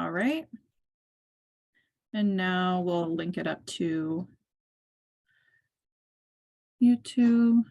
All right. And now we'll link it up to YouTube.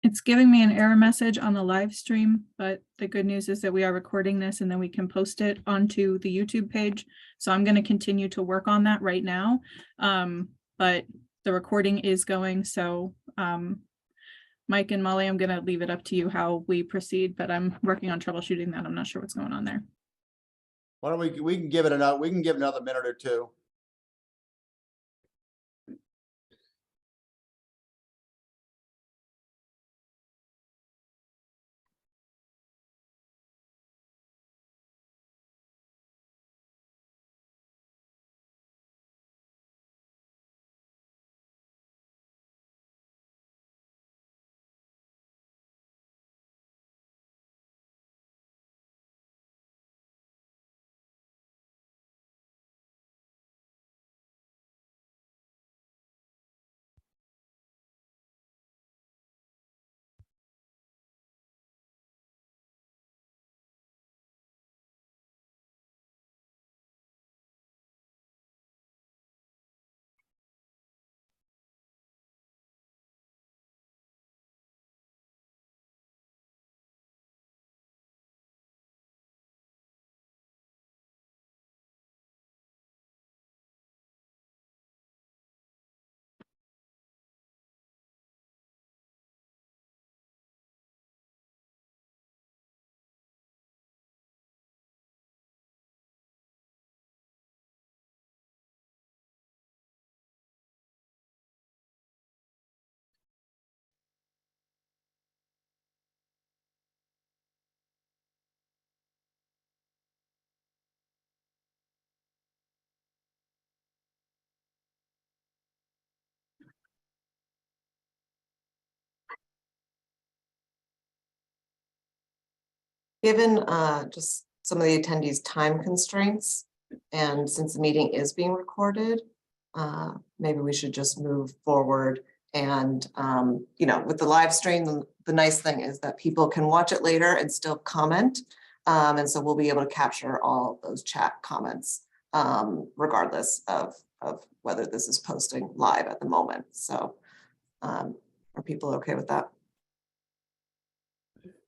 It's giving me an error message on the live stream, but the good news is that we are recording this and then we can post it onto the YouTube page. So I'm going to continue to work on that right now. But the recording is going. So Mike and Molly, I'm going to leave it up to you how we proceed, but I'm working on troubleshooting that. I'm not sure what's going on there. Why don't we can give it another, we can give another minute or two. Given just some of the attendees' time constraints, and since the meeting is being recorded, maybe we should just move forward. And with the live stream, the nice thing is that people can watch it later and still comment. And so we'll be able to capture all those chat comments, regardless of whether this is posting live at the moment. So are people okay with that?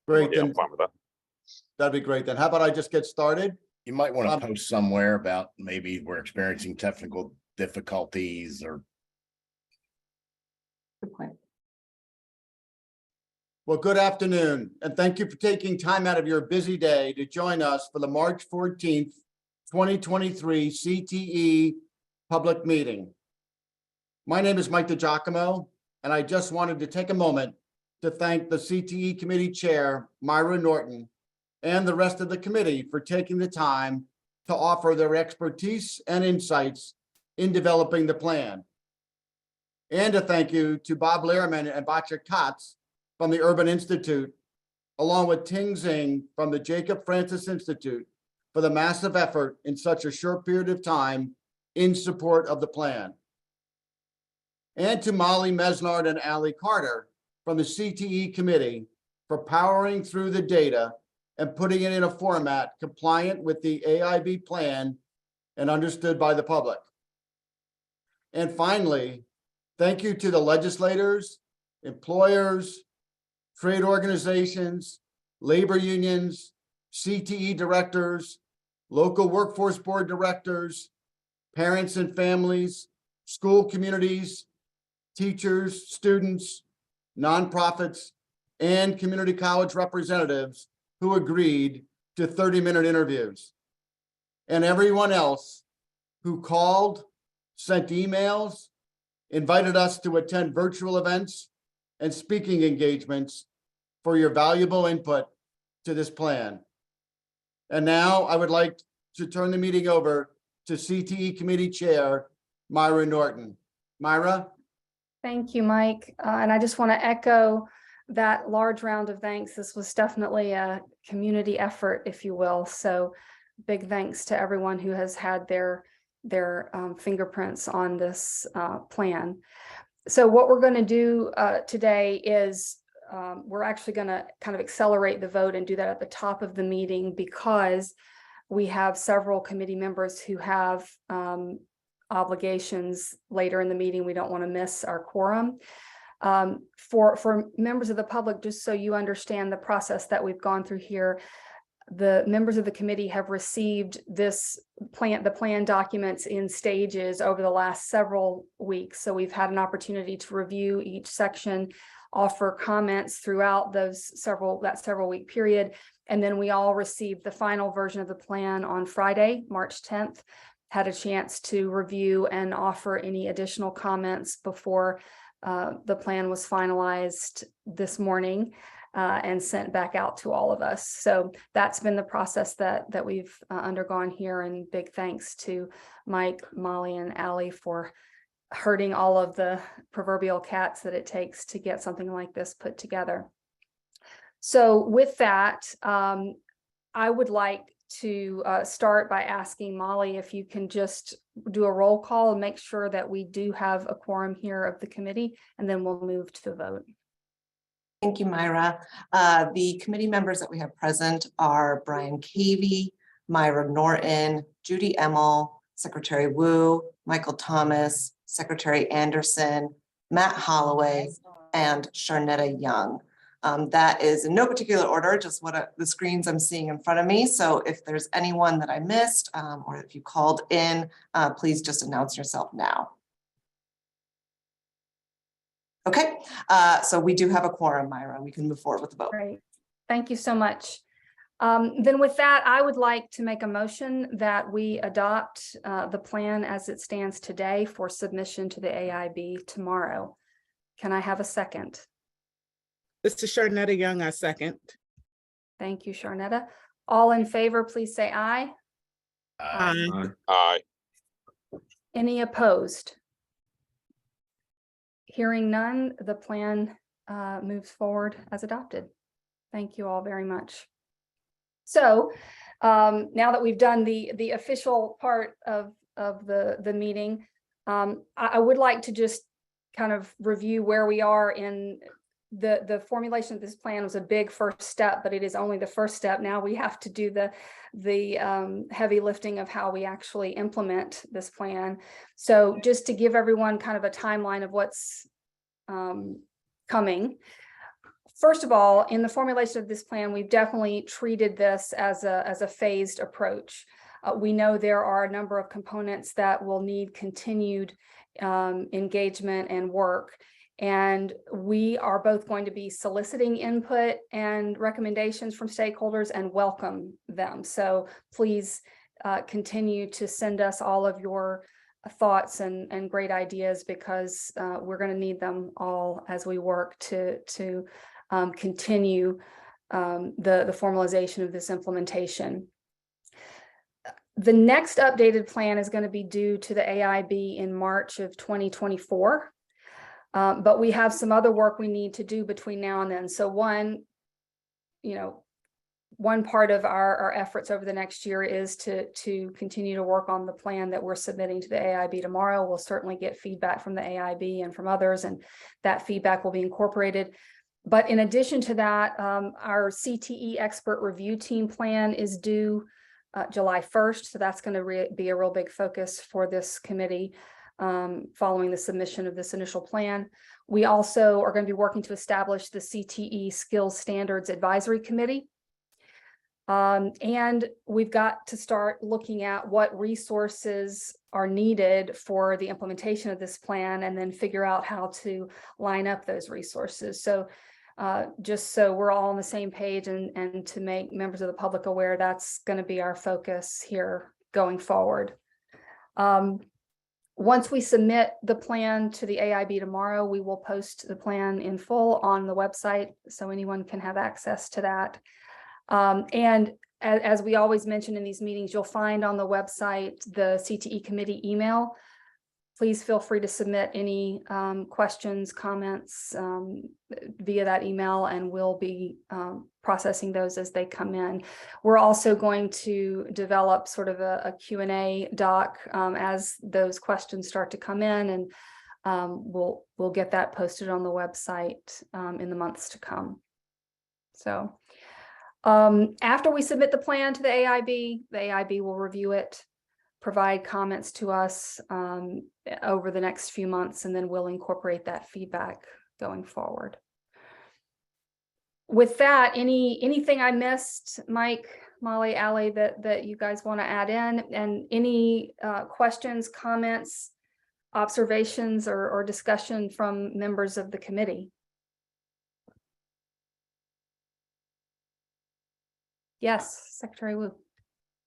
Great, Yeah, then I'm fine with that. that'd be great. Then how about I just get started? You might want to post somewhere about maybe we're experiencing technical difficulties or. Good point. Well, good afternoon, and thank you for taking time out of your busy day to join us for the March 14th, 2023 CTE public meeting. My name is Mike DiGiacomo, and I just wanted to take a moment to thank the CTE committee chair, Myra Norton, and the rest of the committee for taking the time to offer their expertise and insights in developing the plan. And a thank you to Bob Lerman and Batya Katz from the Urban Institute, along with Ting Zing from the Jacob Francis Institute, for the massive effort in such a short period of time in support of the plan. And to Molly, Mesnard, and Allie Carter from the CTE committee for powering through the data and putting it in a format compliant with the AIB plan and understood by the public. And finally, thank you to the legislators, employers, trade organizations, labor unions, CTE directors, local workforce board directors, parents and families, school communities, teachers, students, nonprofits, and community college representatives who agreed to 30-minute interviews, and everyone else who called, sent emails, invited us to attend virtual events and speaking engagements for your valuable input to this plan. And now I would like to turn the meeting over to CTE Committee Chair, Myra Norton. Myra? Thank you, Mike. And I just want to echo that large round of thanks. This was definitely a community effort, if you will. So big thanks to everyone who has had their fingerprints on this plan. So what we're going to do today is we're actually going to kind of accelerate the vote and do that at the top of the meeting, because we have several committee members who have obligations later in the meeting. We don't want to miss our quorum. For members of the public, just so you understand the process that we've gone through here, the members of the committee have received the plan documents in stages over the last several weeks. So we've had an opportunity to review each section, offer comments throughout that several week period. And then we all received the final version of the plan on Friday, March 10th, had a chance to review and offer any additional comments before the plan was finalized this morning and sent back out to all of us. So that's been the process that we've undergone here, and big thanks to Mike, Molly, and Allie for herding all of the proverbial cats that it takes to get something like this put together. So with that, I would like to start by asking Molly if you can just do a roll call and make sure that we do have a quorum here of the committee, and then we'll move to the vote. Thank you, Myra. The committee members that we have present are Brian Cavey, Myra Norton, Judy Emmel, Secretary Wu, Michael Thomas, Secretary Anderson, Matt Holloway, and Sharnetta Young. That is in no particular order, just what the screens I'm seeing in front of me. So if there's anyone that I missed, or if you called in, please just announce yourself now. Okay, so we do have a quorum, Myra. We can move forward with the vote. Great. Thank you so much. Then with that, I would like to make a motion that we adopt the plan as it stands today for submission to the AIB tomorrow. Can I have a second? This is Sharnetta Young, I second. Thank you, Sharnetta. All in favor, please say aye. Aye. Aye. Any opposed? Hearing none, the plan moves forward as adopted. Thank you all very much. So now that we've done the official part of the meeting, I would like to just kind of review where we are in the formulation of this plan. Was a big first step, but it is only the first step. Now we have to do the heavy lifting of how we actually implement this plan. So just to give everyone kind of a timeline of what's coming. First of all, in the formulation of this plan, we've definitely treated this as a phased approach. We know there are a number of components that will need continued engagement and work. And we are both going to be soliciting input and recommendations from stakeholders and welcome them. So please continue to send us all of your thoughts and great ideas, because we're going to need them all as we work to continue the formalization of this implementation. The next updated plan is going to be due to the AIB in March of 2024. But we have some other work we need to do between now and then. So one part of our efforts over the next year is to continue to work on the plan that we're submitting to the AIB tomorrow. We'll certainly get feedback from the AIB and from others, and that feedback will be incorporated. But in addition to that, our CTE expert review team plan is due July 1st. So that's going to be a real big focus for this committee. Following the submission of this initial plan. We also are going to be working to establish the CTE Skills Standards Advisory Committee. And we've got to start looking at what resources are needed for the implementation of this plan, and then figure out how to line up those resources. So just so we're all on the same page, and to make members of the public aware, that's going to be our focus here going forward. Once we submit the plan to the AIB tomorrow, we will post the plan in full on the website so anyone can have access to that. And as we always mention in these meetings, you'll find on the website the CTE committee email. Please feel free to submit any questions, comments via that email, and we'll be processing those as they come in. We're also going to develop sort of a Q&A doc as those questions start to come in, and we'll get that posted on the website in the months to come. So after we submit the plan to the AIB will review it, provide comments to us over the next few months, and then we'll incorporate that feedback going forward. With that, anything I missed, Mike, Molly, Allie, that you guys want to add in, and any questions, comments, observations, or discussion from members of the committee? Yes, Secretary Wu.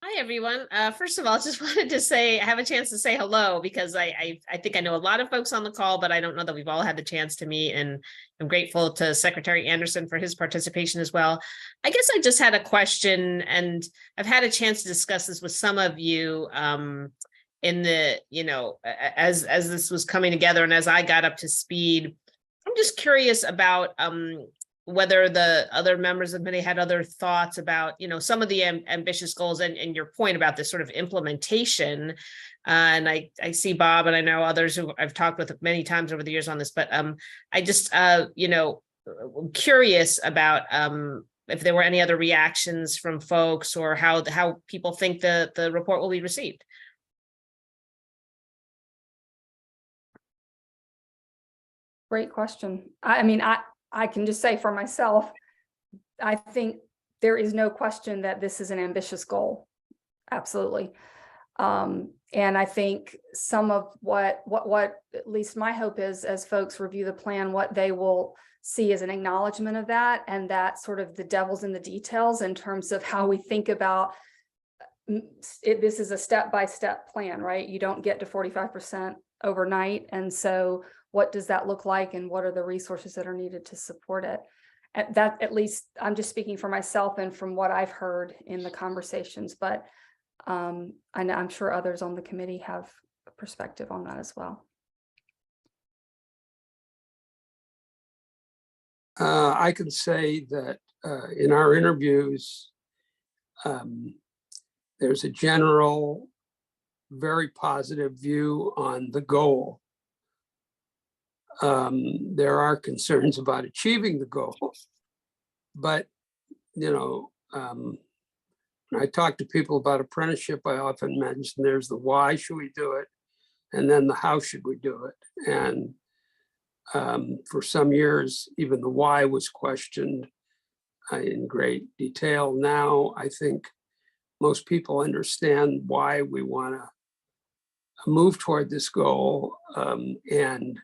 Hi, everyone. First of all, just wanted to say, I have a chance to say hello because I think I know a lot of folks on the call, but I don't know that we've all had the chance to meet, and I'm grateful to Secretary Anderson for his participation as well. I guess I just had a question, and I've had a chance to discuss this with some of you in the, as this was coming together and as I got up to speed. I'm just curious about whether the other members of the committee had other thoughts about, some of the ambitious goals and your point about this sort of implementation. And I see Bob, and I know others who I've talked with many times over the years on this, but I just, curious about if there were any other reactions from folks, or how people think the report will be received. Great question. I can just say for myself, I think there is no question that this is an ambitious goal. Absolutely. And I think some of what at least my hope is, as folks review the plan, what they will see as an acknowledgement of that, and that sort of the devil's in the details in terms of how we think about it. This is a step-by-step plan, right? You don't get to 45% overnight. And so what does that look like, and what are the resources that are needed to support it? At least I'm just speaking for myself and from what I've heard in the conversations, but I'm sure others on the committee have a perspective on that as well. I can say that in our interviews, there's a general, very positive view on the goal. There are concerns about achieving the goal, but when I talk to people about apprenticeship, I often mention there's the why should we do it, and then the how should we do it. And for some years, even the why was questioned in great detail. Now, I think most people understand why we want to move toward this goal, and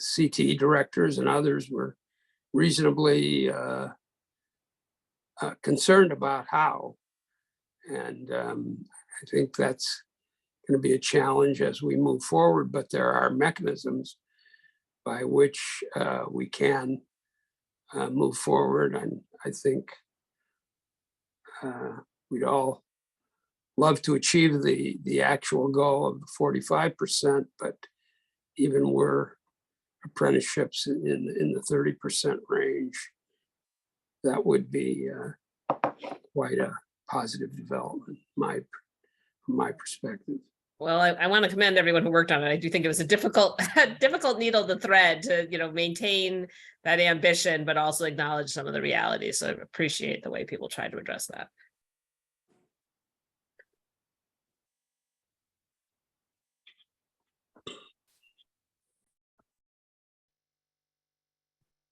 CTE directors and others were reasonably concerned about how. And I think that's going to be a challenge as we move forward, but there are mechanisms by which we can move forward. And I think we'd all love to achieve the actual goal of 45%, but even were apprenticeships in the 30% range, that would be quite a positive development, from my perspective. Well, I want to commend everyone who worked on it. I do think it was a difficult needle to thread to, maintain that ambition, but also acknowledge some of the realities. So I appreciate the way people tried to address that.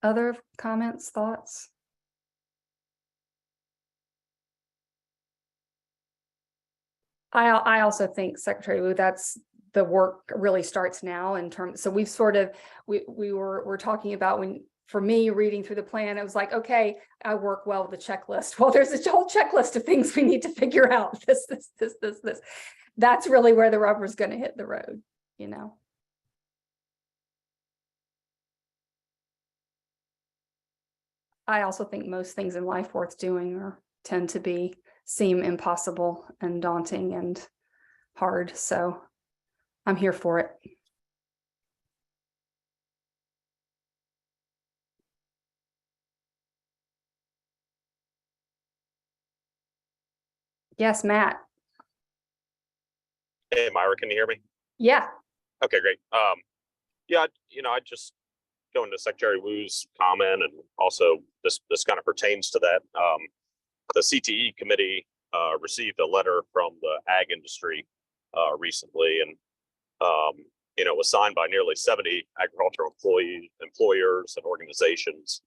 Other comments, thoughts? I also think, Secretary Wu, that's the work really starts now in terms. So we've sort of we're talking about when for me, reading through the plan, it was like, okay, I work well with the checklist. Well, there's a whole checklist of things we need to figure out. This. That's really where the rubber's going to hit the road, you know. I also think most things in life worth doing tend to seem impossible and daunting and hard. So I'm here for it. Yes, Matt. Hey, Myra, can you hear me? Yeah. Okay, great. Yeah, I just go into Secretary Wu's comment, and also this kind of pertains to that. The CTE committee received a letter from the ag industry recently, and it was signed by nearly 70 agricultural employers and organizations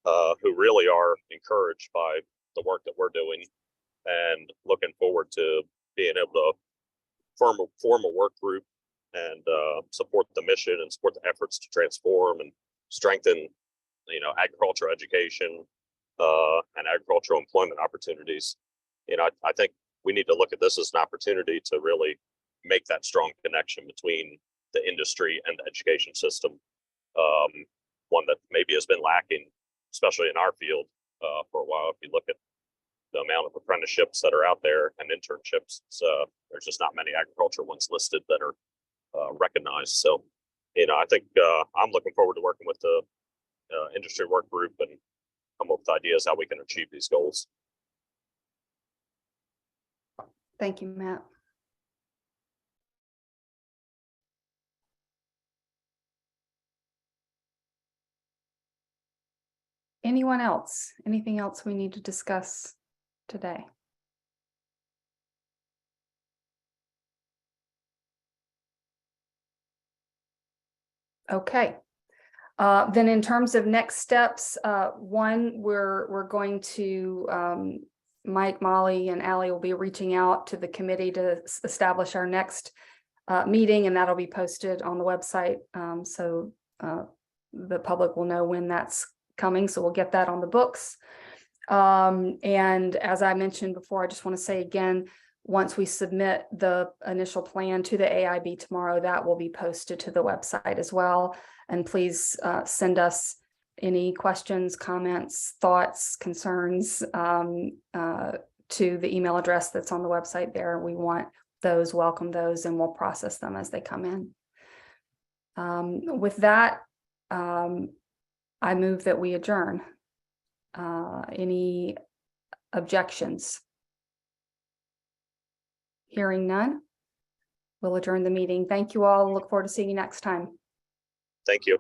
who really are encouraged by the work that we're doing, and looking forward to being able to form a work group and support the mission and support the efforts to transform and strengthen, agricultural education and agricultural employment opportunities. I think we need to look at this as an opportunity to really make that strong connection between the industry and the education system, one that maybe has been lacking, especially in our field for a while. If you look at the amount of apprenticeships that are out there and internships, there's just not many agriculture ones listed that are recognized. So, I think I'm looking forward to working with the industry work group and come up with ideas how we can achieve these goals. Thank you, Matt. Anyone else? Anything else we need to discuss today? Okay. Then in terms of next steps, one, we're going to, Mike, Molly, and Allie will be reaching out to the committee to establish our next meeting, and that'll be posted on the website. So the public will know when that's coming. So we'll get that on the books. And as I mentioned before, I just want to say again, once we submit the initial plan to the AIB tomorrow, that will be posted to the website as well. And please send us any questions, comments, thoughts, concerns to the email address that's on the website there. We want those, welcome those, and we'll process them as they come in. With that, I move that we adjourn. Any objections? Hearing none, we'll adjourn the meeting. Thank you all. Look forward to seeing you next time. Thank you.